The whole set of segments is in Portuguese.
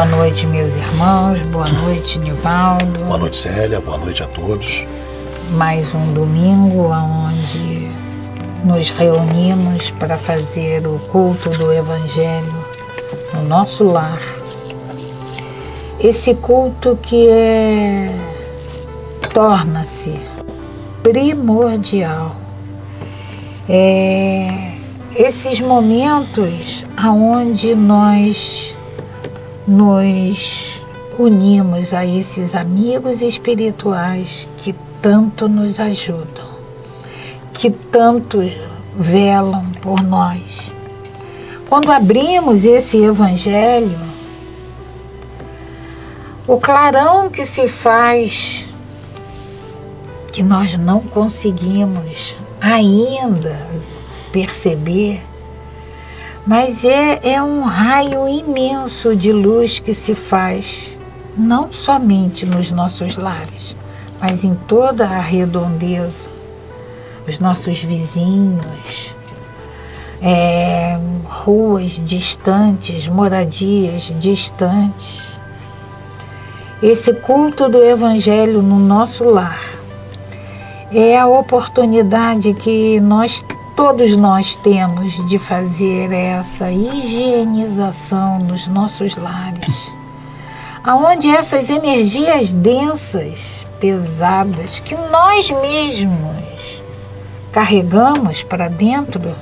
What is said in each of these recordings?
Boa noite, meus irmãos. Boa noite, Nivaldo. Boa noite, Célia. Boa noite a todos. Mais um domingo onde nos reunimos para fazer o culto do Evangelho no nosso lar. Esse culto que torna-se primordial. Esses momentos aonde nós nos unimos a esses amigos espirituais que tanto nos ajudam, que tanto velam por nós. Quando abrimos esse Evangelho, o clarão que se faz, que nós não conseguimos ainda perceber, mas é um raio imenso de luz que se faz, não somente nos nossos lares, mas em toda a redondeza, os nossos vizinhos, ruas distantes, moradias distantes. Esse culto do Evangelho no nosso lar é a oportunidade que todos nós temos de fazer essa higienização nos nossos lares, aonde essas energias densas, pesadas, que nós mesmos carregamos para dentro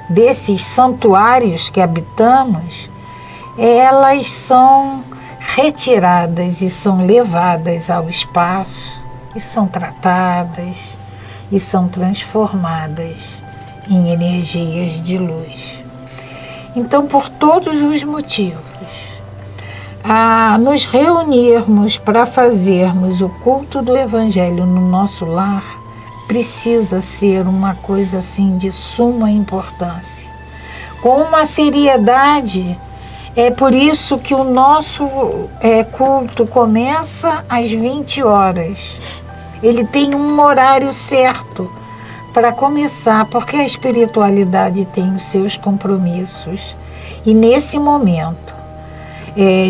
desses santuários que habitamos, elas são retiradas e são levadas ao espaço e são tratadas e são transformadas em energias de luz. Então, por todos os motivos, a nos reunirmos para fazermos o culto do Evangelho no nosso lar precisa ser uma coisa assim de suma importância, com uma seriedade. É por isso que o nosso culto começa às 20 horas. Ele tem um horário certo para começar, porque a espiritualidade tem os seus compromissos. E nesse momento,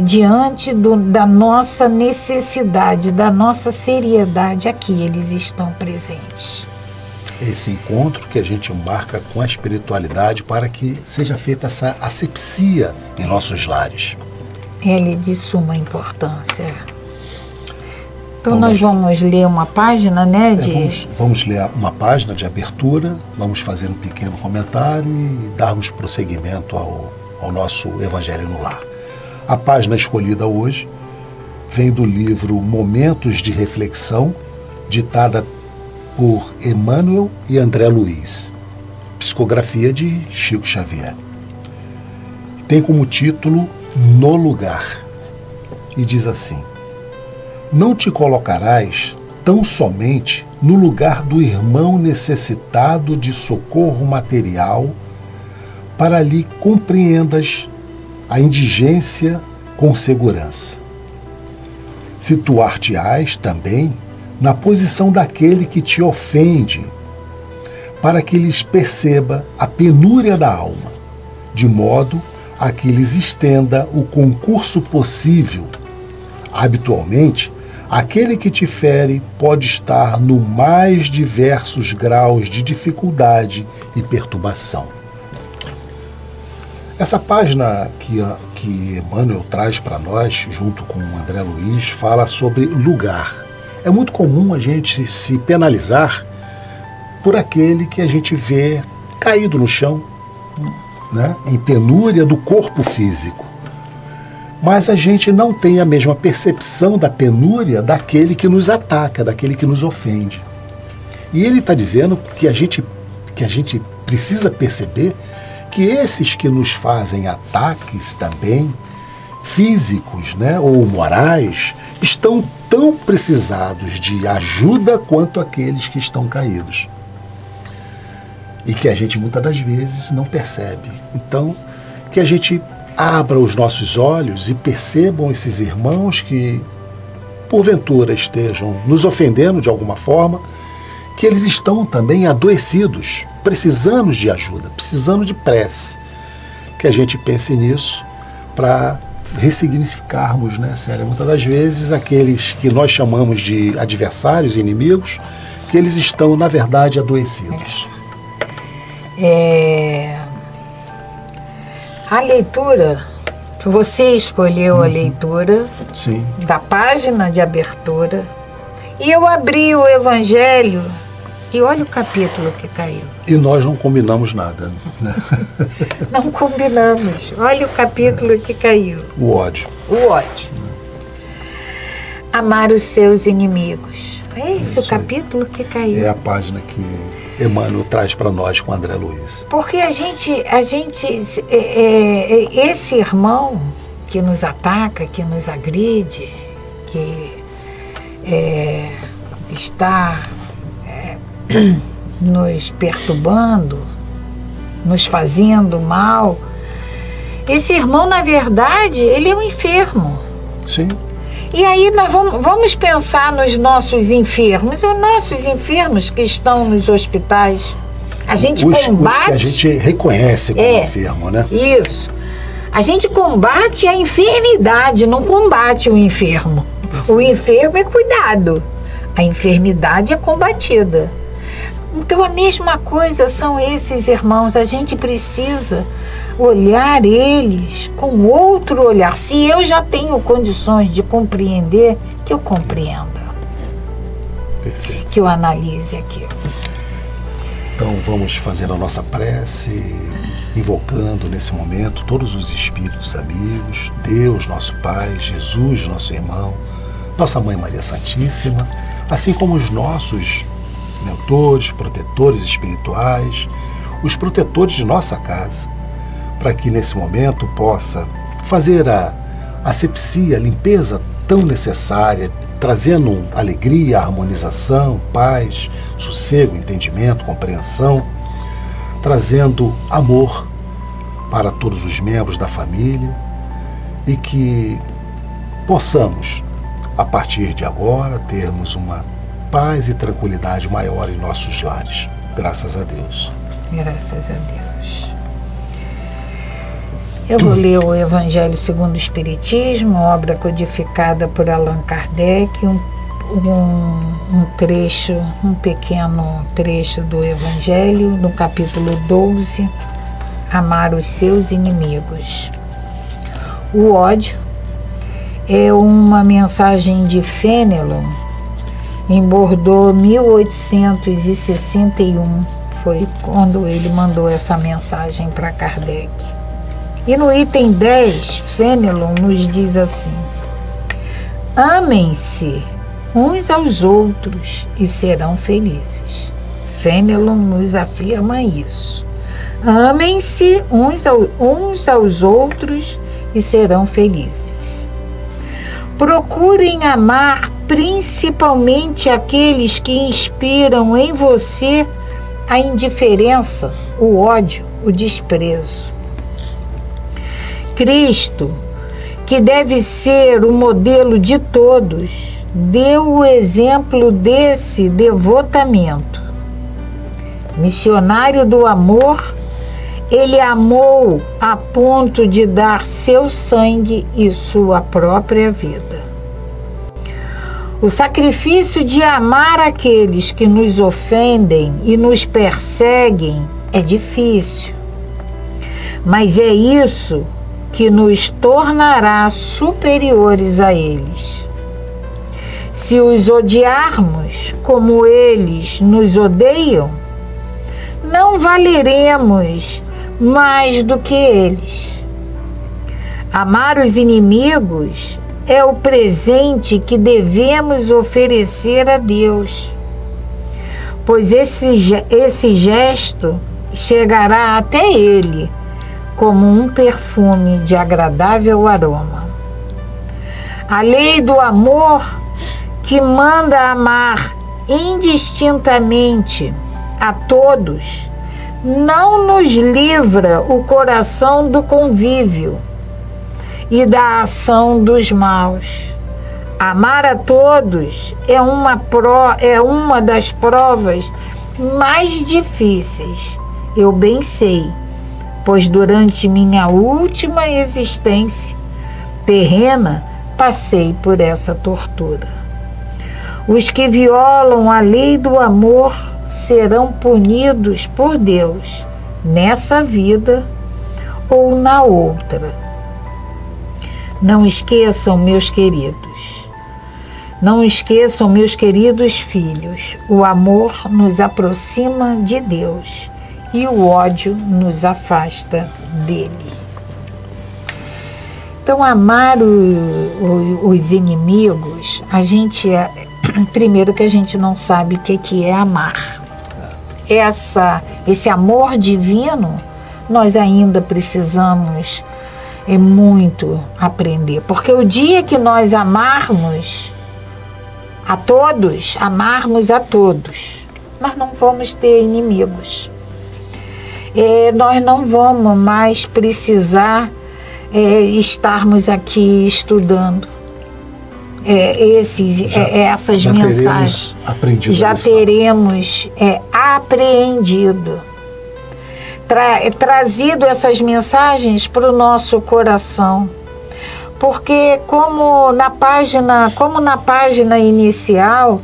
diante da nossa necessidade, da nossa seriedade, aqui eles estão presentes. Esse encontro que a gente marca com a espiritualidade para que seja feita essa asepsia em nossos lares. Ele é de suma importância. Então nós vamos ler uma página, né? Vamos ler uma página de abertura, vamos fazer um pequeno comentário e darmos prosseguimento ao nosso Evangelho no Lar. A página escolhida hoje vem do livro Momentos de Reflexão, ditada por Emmanuel e André Luiz, psicografia de Chico Xavier. Tem como título No Lugar, e diz assim: não te colocarás tão somente no lugar do irmão necessitado de socorro material para lhe compreendas a indigência com segurança. Situar-te-ás também na posição daquele que te ofende, para que lhes perceba a penúria da alma, de modo a que lhes estenda o concurso possível. Habitualmente, aquele que te fere pode estar no mais diversos graus de dificuldade e perturbação. Essa página que Emmanuel traz para nós, junto com André Luiz, fala sobre lugar. É muito comum a gente se penalizar por aquele que a gente vê caído no chão, né, em penúria do corpo físico. Mas a gente não tem a mesma percepção da penúria daquele que nos ataca, daquele que nos ofende. E ele está dizendo que a gente precisa perceber que esses que nos fazem ataques também, físicos, né, ou morais, estão tão precisados de ajuda quanto aqueles que estão caídos. E que a gente muitas das vezes não percebe. Então, que a gente abra os nossos olhos e percebam esses irmãos que, porventura, estejam nos ofendendo de alguma forma, que eles estão também adoecidos, precisando de ajuda, precisando de prece. Que a gente pense nisso para ressignificarmos, né, Célia? Muitas das vezes aqueles que nós chamamos de adversários, inimigos, que eles estão, na verdade, adoecidos. A leitura, você escolheu a leitura Sim. da página de abertura e eu abri o Evangelho e olha o capítulo que caiu. E nós não combinamos nada, né? Não combinamos. Olha o capítulo que caiu. O ódio. O ódio. Amar os seus inimigos. É esse o capítulo que caiu. É a página que Emmanuel traz para nós com André Luiz. Porque esse irmão que nos ataca, que nos agride, que está nos perturbando, nos fazendo mal, esse irmão, na verdade, ele é um enfermo. Sim. E aí nós vamos pensar nos nossos enfermos, os nossos enfermos que estão nos hospitais. A gente combate... Os que a gente reconhece como enfermo, né? Isso. A gente combate a enfermidade, não combate o enfermo. O enfermo é cuidado, a enfermidade é combatida. Então a mesma coisa são esses irmãos, a gente precisa olhar eles com outro olhar. Se eu já tenho condições de compreender, que eu compreenda. Perfeito. Que eu analise aquilo. Então vamos fazer a nossa prece, invocando nesse momento todos os espíritos amigos, Deus, nosso Pai, Jesus, nosso irmão, nossa Mãe Maria Santíssima, assim como os nossos mentores, protetores espirituais, os protetores de nossa casa, para que nesse momento possa fazer a asepsia, a limpeza tão necessária, trazendo alegria, harmonização, paz, sossego, entendimento, compreensão, trazendo amor para todos os membros da família e que possamos, a partir de agora, termos uma paz e tranquilidade maior em nossos lares. Graças a Deus. Graças a Deus. Eu vou ler o Evangelho segundo o Espiritismo, obra codificada por Allan Kardec, um pequeno trecho do Evangelho, no capítulo 12, Amar os seus inimigos. O ódio é uma mensagem de Fénelon, em Bordeaux, 1861, foi quando ele mandou essa mensagem para Kardec. E no item 10, Fénelon nos diz assim: amem-se uns aos outros e serão felizes. Fénelon nos afirma isso. Amem-se uns aos outros e serão felizes. Procurem amar principalmente aqueles que inspiram em você a indiferença, o ódio, o desprezo. Cristo, que deve ser o modelo de todos, deu o exemplo desse devotamento. Missionário do amor, ele amou a ponto de dar seu sangue e sua própria vida. O sacrifício de amar aqueles que nos ofendem e nos perseguem é difícil, mas é isso que nos tornará superiores a eles. Se os odiarmos como eles nos odeiam, não valeremos mais do que eles. Amar os inimigos é o presente que devemos oferecer a Deus, pois esse gesto chegará até Ele como um perfume de agradável aroma. A lei do amor, que manda amar indistintamente a todos, não nos livra o coração do convívio e da ação dos maus. Amar a todos é uma das provas mais difíceis, eu bem sei, pois durante minha última existência terrena, passei por essa tortura. Os que violam a lei do amor serão punidos por Deus nessa vida ou na outra. Não esqueçam, meus queridos. Não esqueçam, meus queridos filhos, o amor nos aproxima de Deus e o ódio nos afasta dele. Então, amar os inimigos, primeiro que a gente não sabe o que é amar. Esse amor divino, nós ainda precisamos muito aprender. Porque o dia que nós amarmos a todos, nós não vamos ter inimigos. Nós não vamos mais precisar estarmos aqui estudando essas mensagens. Já teremos aprendido, trazido essas mensagens para o nosso coração. Porque como na página inicial,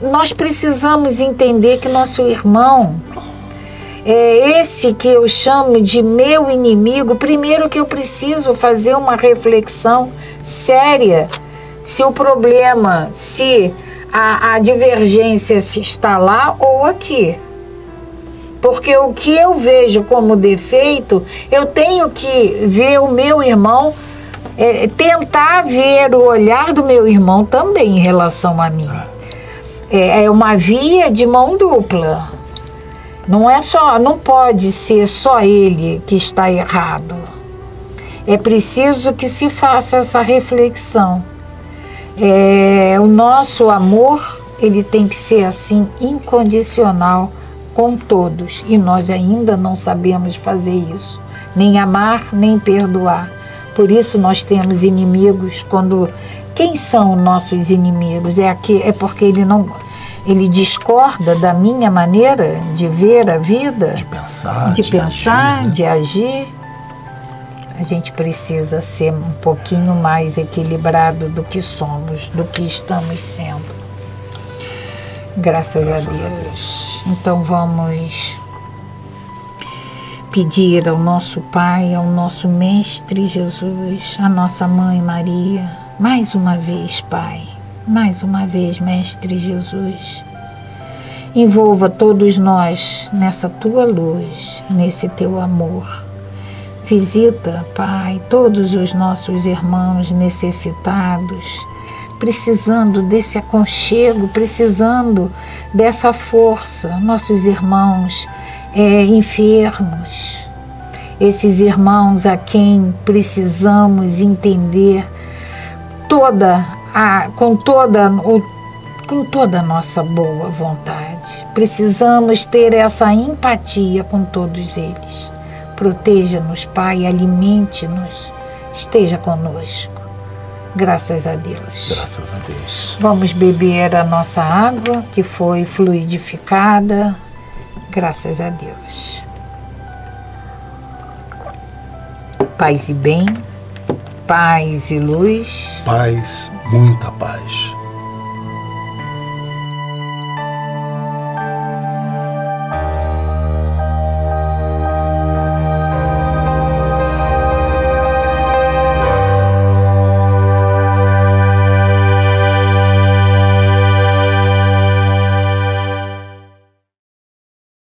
nós precisamos entender que nosso irmão é esse que eu chamo de meu inimigo. Primeiro que eu preciso fazer uma reflexão séria se o problema, se a divergência está lá ou aqui. Porque o que eu vejo como defeito, eu tenho que ver o meu irmão, tentar ver o olhar do meu irmão também em relação a mim. É uma via de mão dupla. Não pode ser só ele que está errado. É preciso que se faça essa reflexão. O nosso amor, ele tem que ser assim, incondicional com todos. E nós ainda não sabemos fazer isso. Nem amar, nem perdoar. Por isso nós temos inimigos. Quem são nossos inimigos? É porque ele discorda da minha maneira de ver a vida, de pensar, de agir. A gente precisa ser um pouquinho mais equilibrado do que somos, do que estamos sendo. Graças a Deus. Então vamos pedir ao nosso Pai, ao nosso Mestre Jesus, à nossa Mãe Maria, mais uma vez, Pai, mais uma vez, Mestre Jesus, envolva todos nós nessa Tua luz, nesse Teu amor. Visita, Pai, todos os nossos irmãos necessitados, precisando desse aconchego, precisando dessa força, nossos irmãos enfermos, esses irmãos a quem precisamos entender com toda a nossa boa vontade. Precisamos ter essa empatia com todos eles. Proteja-nos, Pai, alimente-nos, esteja conosco. Graças a Deus. Graças a Deus. Vamos beber a nossa água, que foi fluidificada. Graças a Deus. Paz e bem, paz e luz. Paz, muita paz.